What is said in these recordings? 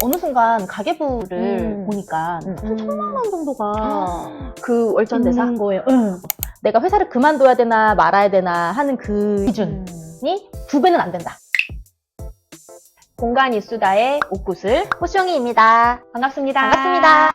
어느 순간 가계부를 보니까 한 1,000만 원 정도가 그 월전대사? 있는 거예요. 내가 회사를 그만둬야 되나 말아야 되나 하는 그 기준이 2배는 안 된다. 공간 이수다의 옥구슬 호시영이입니다. 반갑습니다. 반갑습니다.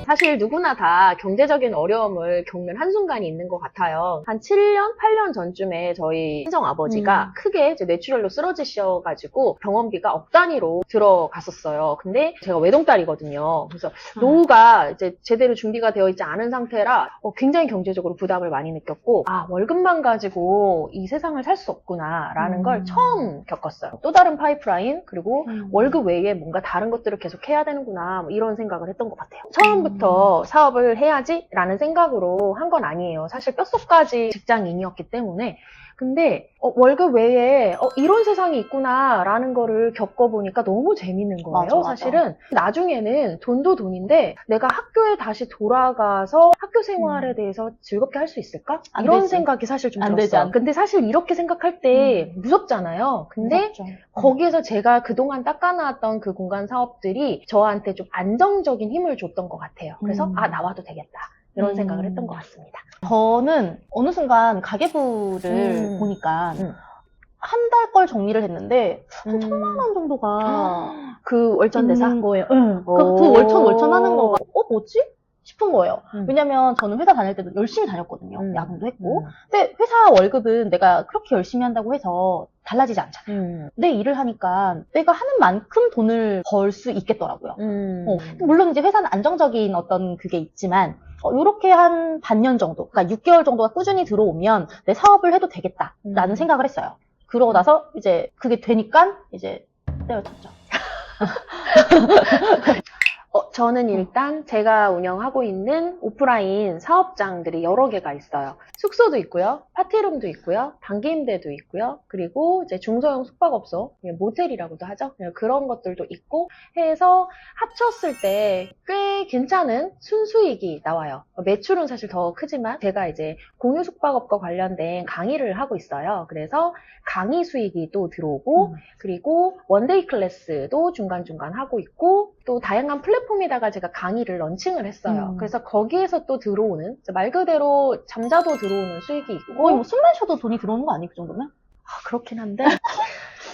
사실 누구나 다 경제적인 어려움을 겪는 한순간이 있는 것 같아요. 한 7년, 8년 전쯤에 저희 친정아버지가 크게 이제 뇌출혈로 쓰러지셔가지고 병원비가 억 단위로 들어갔었어요. 근데 제가 외동딸이거든요. 그래서 노후가 이제 제대로 준비가 되어 있지 않은 상태라 굉장히 경제적으로 부담을 많이 느꼈고, 월급만 가지고 이 세상을 살 수 없구나라는 걸 처음 겪었어요. 또 다른 파이프라인, 그리고 월급 외에 뭔가 다른 것들을 계속 해야 되는구나, 뭐 이런 생각을 했던 것 같아요. 처음부터 사업을 해야지라는 생각으로 한 건 아니에요. 사실 뼛속까지 직장인이었기 때문에. 근데 월급 외에 이런 세상이 있구나라는 거를 겪어보니까 너무 재밌는 거예요. 맞아. 사실은 나중에는 돈도 돈인데 내가 학교에 다시 돌아가서 학교 생활에 대해서 즐겁게 할 수 있을까? 이런 되지. 생각이 사실 좀 안 되지, 들었어요. 안 근데 사실 이렇게 생각할 때 무섭잖아요. 근데 무섭죠. 거기에서 제가 그동안 닦아놨던 그 공간 사업들이 저한테 좀 안정적인 힘을 줬던 것 같아요. 그래서 나와도 되겠다. 이런 생각을 했던 것 같습니다. 저는 어느 순간 가계부를 보니까 한 달 걸 정리를 했는데 한 1,000만 원 정도가 그 월전대사? 있는 거예요. 그 월천 하는 거가 뭐지? 싶은 거예요. 왜냐면 저는 회사 다닐 때도 열심히 다녔거든요. 야근도 했고. 근데 회사 월급은 내가 그렇게 열심히 한다고 해서 달라지지 않잖아요. 내 일을 하니까 내가 하는 만큼 돈을 벌 수 있겠더라고요. 물론 이제 회사는 안정적인 어떤 그게 있지만 이렇게 한 반년 정도, 그러니까 6개월 정도가 꾸준히 들어오면 내 사업을 해도 되겠다라는 생각을 했어요. 그러고 나서 이제 그게 되니까 이제 때려쳤죠. 저는 일단 제가 운영하고 있는 오프라인 사업장들이 여러 개가 있어요. 숙소도 있고요, 파티룸도 있고요, 단기임대도 있고요, 그리고 이제 중소형 숙박업소, 모텔이라고도 하죠. 그런 것들도 있고 해서 합쳤을 때 꽤 괜찮은 순수익이 나와요. 매출은 사실 더 크지만 제가 이제 공유 숙박업과 관련된 강의를 하고 있어요. 그래서 강의 수익이 또 들어오고, 그리고 원데이 클래스도 중간중간 하고 있고, 또 다양한 플랫폼에다가 제가 강의를 런칭을 했어요. 그래서 거기에서 또 들어오는, 말 그대로 잠자도 들어오는 수익이 있고, 거의 뭐 숨만 쉬어도 돈이 들어오는 거 아니에요? 그 정도면? 그렇긴 한데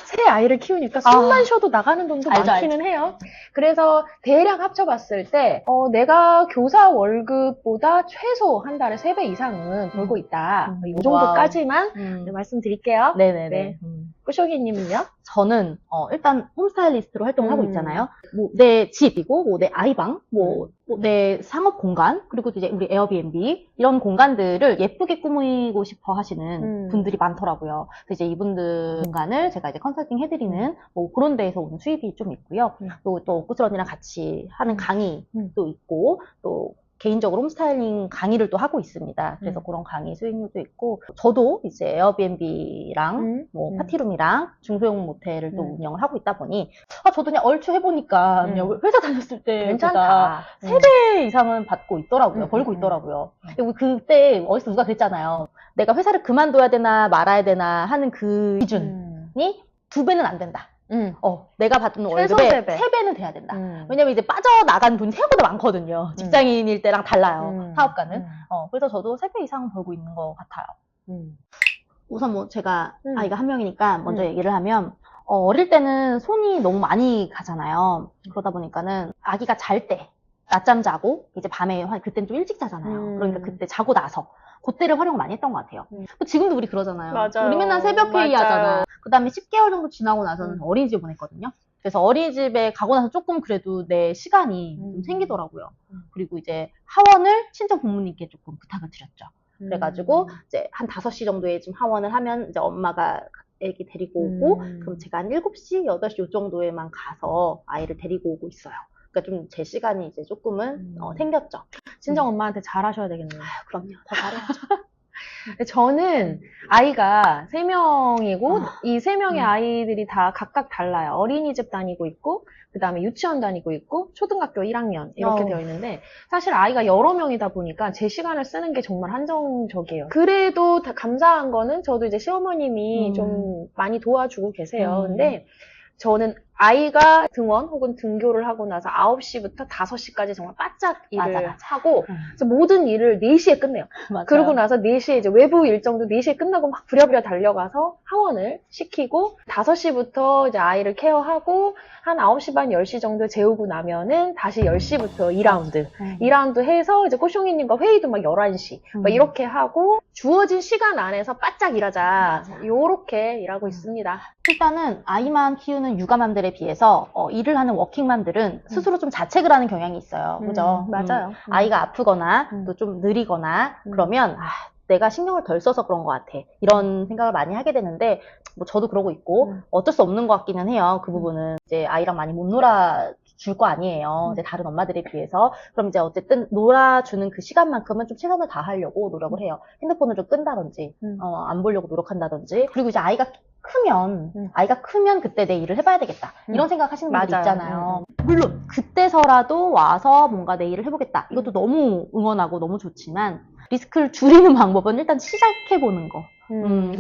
새 아이를 키우니까 숨만 쉬어도 나가는 돈도 알죠, 많기는 해요. 그래서 대략 합쳐봤을 때 내가 교사 월급보다 최소 한 달에 3배 이상은 벌고 있다. 이 정도까지만 말씀드릴게요. 네네네. 네. 꾸쇼기님은요? 저는 일단 홈스타일리스트로 활동을 하고 있잖아요. 뭐 내 집이고, 뭐 내 아이방, 뭐 내 상업 공간, 그리고 이제 우리 에어비앤비 이런 공간들을 예쁘게 꾸미고 싶어 하시는 분들이 많더라고요. 그래서 이제 이분들 공간을 제가 이제 컨설팅 해드리는 뭐 그런 데에서 오는 수입이 좀 있고요. 또 옥구슬 언니랑 같이 하는 강의도 있고, 또 개인적으로 홈스타일링 강의를 또 하고 있습니다. 그래서 그런 강의 수익률도 있고, 저도 이제 에어비앤비랑 뭐 파티룸이랑 중소형 모텔을 또 운영을 하고 있다 보니, 저도 그냥 얼추 해보니까 그냥 회사 다녔을 때 괜찮다. 3배 이상은 받고 있더라고요. 벌고 있더라고요. 그리고 그때 어디서 누가 그랬잖아요. 내가 회사를 그만둬야 되나 말아야 되나 하는 그 기준이 2배는 안 된다. 내가 받는 최소 월급의 3배. 3배는 돼야 된다. 왜냐면 이제 빠져나간 돈이 생각보다 많거든요. 직장인일 때랑 달라요. 사업가는. 그래서 저도 3배 이상 벌고 있는 것 같아요. 우선 뭐 제가 아이가 한 명이니까 먼저 얘기를 하면, 어릴 때는 손이 너무 많이 가잖아요. 그러다 보니까는 아기가 잘 때, 낮잠 자고, 이제 밤에, 그때는 좀 일찍 자잖아요. 그러니까 그때 자고 나서, 그때를 활용을 많이 했던 것 같아요. 지금도 우리 그러잖아요. 맞아요. 우리 맨날 새벽 회의 맞아요. 하잖아. 그 다음에 10개월 정도 지나고 나서는 어린이집에 보냈거든요. 그래서 어린이집에 가고 나서 조금 그래도 내 시간이 좀 생기더라고요. 그리고 이제 하원을 친정 부모님께 조금 부탁을 드렸죠. 그래가지고 이제 한 5시 정도에 좀 하원을 하면 이제 엄마가 애기 데리고 오고, 그럼 제가 한 7시, 8시 요 정도에만 가서 아이를 데리고 오고 있어요. 그러니까 좀 제 시간이 이제 조금은 생겼죠. 친정 엄마한테 잘하셔야 되겠네요. 그럼요. 더 잘해야죠. 저는 아이가 3명이고 이 3명의 아이들이 다 각각 달라요. 어린이집 다니고 있고 그 다음에 유치원 다니고 있고 초등학교 1학년 이렇게 되어 있는데 사실 아이가 여러 명이다 보니까 제 시간을 쓰는 게 정말 한정적이에요. 그래도 다 감사한 거는 저도 이제 시어머님이 좀 많이 도와주고 계세요. 근데 저는 아이가 등원 혹은 등교를 하고 나서 9시부터 5시까지 정말 바짝 일을 하고 그래서 모든 일을 4시에 끝내요. 맞아요. 그러고 나서 4시에 이제 외부 일정도 4시에 끝나고 막 부랴부랴 달려가서 하원을 시키고 5시부터 이제 아이를 케어하고 한 9시 반 10시 정도 재우고 나면은 다시 10시부터 2라운드 2라운드 해서 이제 꼬숑이님과 회의도 막 11시 막 이렇게 하고 주어진 시간 안에서 바짝 일하자 요렇게 일하고 있습니다. 일단은 아이만 키우는 육아맘들에 비해서 일을 하는 워킹맘들은 스스로 좀 자책을 하는 경향이 있어요. 그죠? 맞아요. 아이가 아프거나 또 좀 느리거나 그러면 내가 신경을 덜 써서 그런 것 같아. 이런 생각을 많이 하게 되는데 뭐 저도 그러고 있고 어쩔 수 없는 것 같기는 해요. 그 부분은 이제 아이랑 많이 못 놀아줄 거 아니에요. 이제 다른 엄마들에 비해서. 그럼 이제 어쨌든 놀아주는 그 시간만큼은 좀 최선을 다하려고 노력을 해요. 핸드폰을 좀 끈다든지 안 보려고 노력한다든지. 그리고 이제 아이가 크면 그때 내 일을 해봐야 되겠다. 이런 생각 하시는 분들 있잖아요. 물론 그때서라도 와서 뭔가 내 일을 해보겠다. 이것도 너무 응원하고 너무 좋지만 리스크를 줄이는 방법은 일단 시작해보는 거.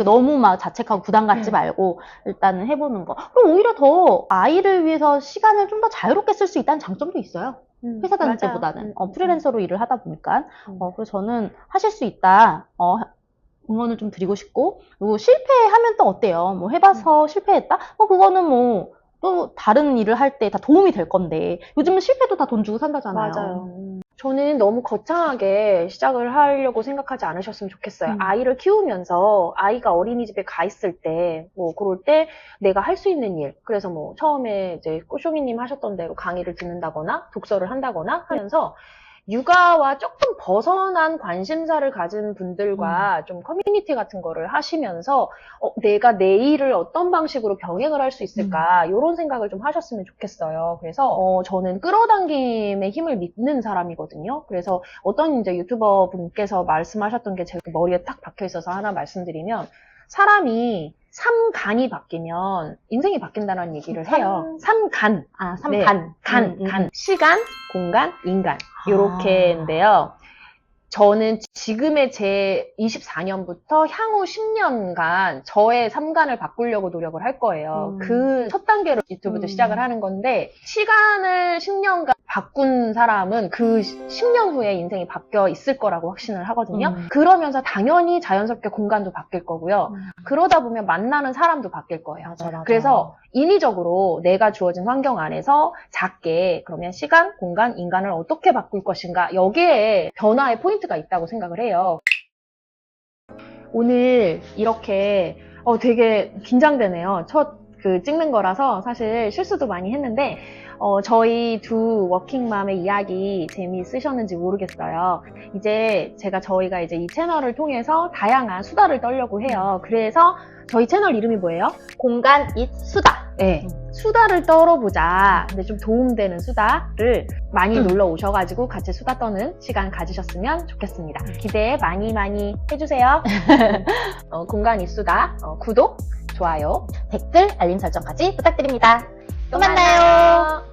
너무 막 자책하고 부담 갖지 말고 일단은 해보는 거. 그럼 오히려 더 아이를 위해서 시간을 좀 더 자유롭게 쓸 수 있다는 장점도 있어요. 회사 다닐 때보다는. 프리랜서로 일을 하다 보니까. 그래서 저는 하실 수 있다. 응원을 좀 드리고 싶고, 그리고 실패하면 또 어때요? 뭐 해봐서 실패했다? 그거는 뭐, 또 다른 일을 할 때 다 도움이 될 건데, 요즘은 실패도 다 돈 주고 산다잖아요. 맞아요. 저는 너무 거창하게 시작을 하려고 생각하지 않으셨으면 좋겠어요. 아이를 키우면서 아이가 어린이집에 가 있을 때, 뭐, 그럴 때 내가 할 수 있는 일. 그래서 뭐, 처음에 이제 꼬숑이님 하셨던 대로 강의를 듣는다거나, 독서를 한다거나 하면서 육아와 조금 벗어난 관심사를 가진 분들과 좀 커뮤니티 같은 거를 하시면서 내가 내 일을 어떤 방식으로 병행을 할 수 있을까 이런 생각을 좀 하셨으면 좋겠어요. 그래서 저는 끌어당김의 힘을 믿는 사람이거든요. 그래서 어떤 이제 유튜버 분께서 말씀하셨던 게 제 머리에 딱 박혀 있어서 하나 말씀드리면 사람이 3간이 바뀌면 인생이 바뀐다는 얘기를 해요. 3간. 아, 3간. 네, 간. 시간, 공간, 인간. 요렇게인데요. 저는 지금의 제 24년부터 향후 10년간 저의 3간을 바꾸려고 노력을 할 거예요. 그 첫 단계로 유튜브도 시작을 하는 건데 시간을 10년간 바꾼 사람은 그 10년 후에 인생이 바뀌어 있을 거라고 확신을 하거든요. 그러면서 당연히 자연스럽게 공간도 바뀔 거고요. 그러다 보면 만나는 사람도 바뀔 거예요. 맞아. 그래서 인위적으로 내가 주어진 환경 안에서 작게 그러면 시간, 공간, 인간을 어떻게 바꿀 것인가 여기에 변화의 포인트가 있다고 생각을 해요. 오늘 이렇게 되게 긴장되네요. 첫 찍는 거라서 사실 실수도 많이 했는데 저희 두 워킹맘의 이야기 재미있으셨는지 모르겠어요. 이제 저희가 이제 이 채널을 통해서 다양한 수다를 떨려고 해요. 그래서 저희 채널 이름이 뭐예요? 공간 잇 수다. 네. 수다를 떨어보자. 근데 좀 도움되는 수다를 많이 놀러 오셔가지고 같이 수다 떠는 시간 가지셨으면 좋겠습니다. 기대 많이 해주세요. 공간 잇 수다 구독, 좋아요, 댓글, 알림 설정까지 부탁드립니다. 또 만나요.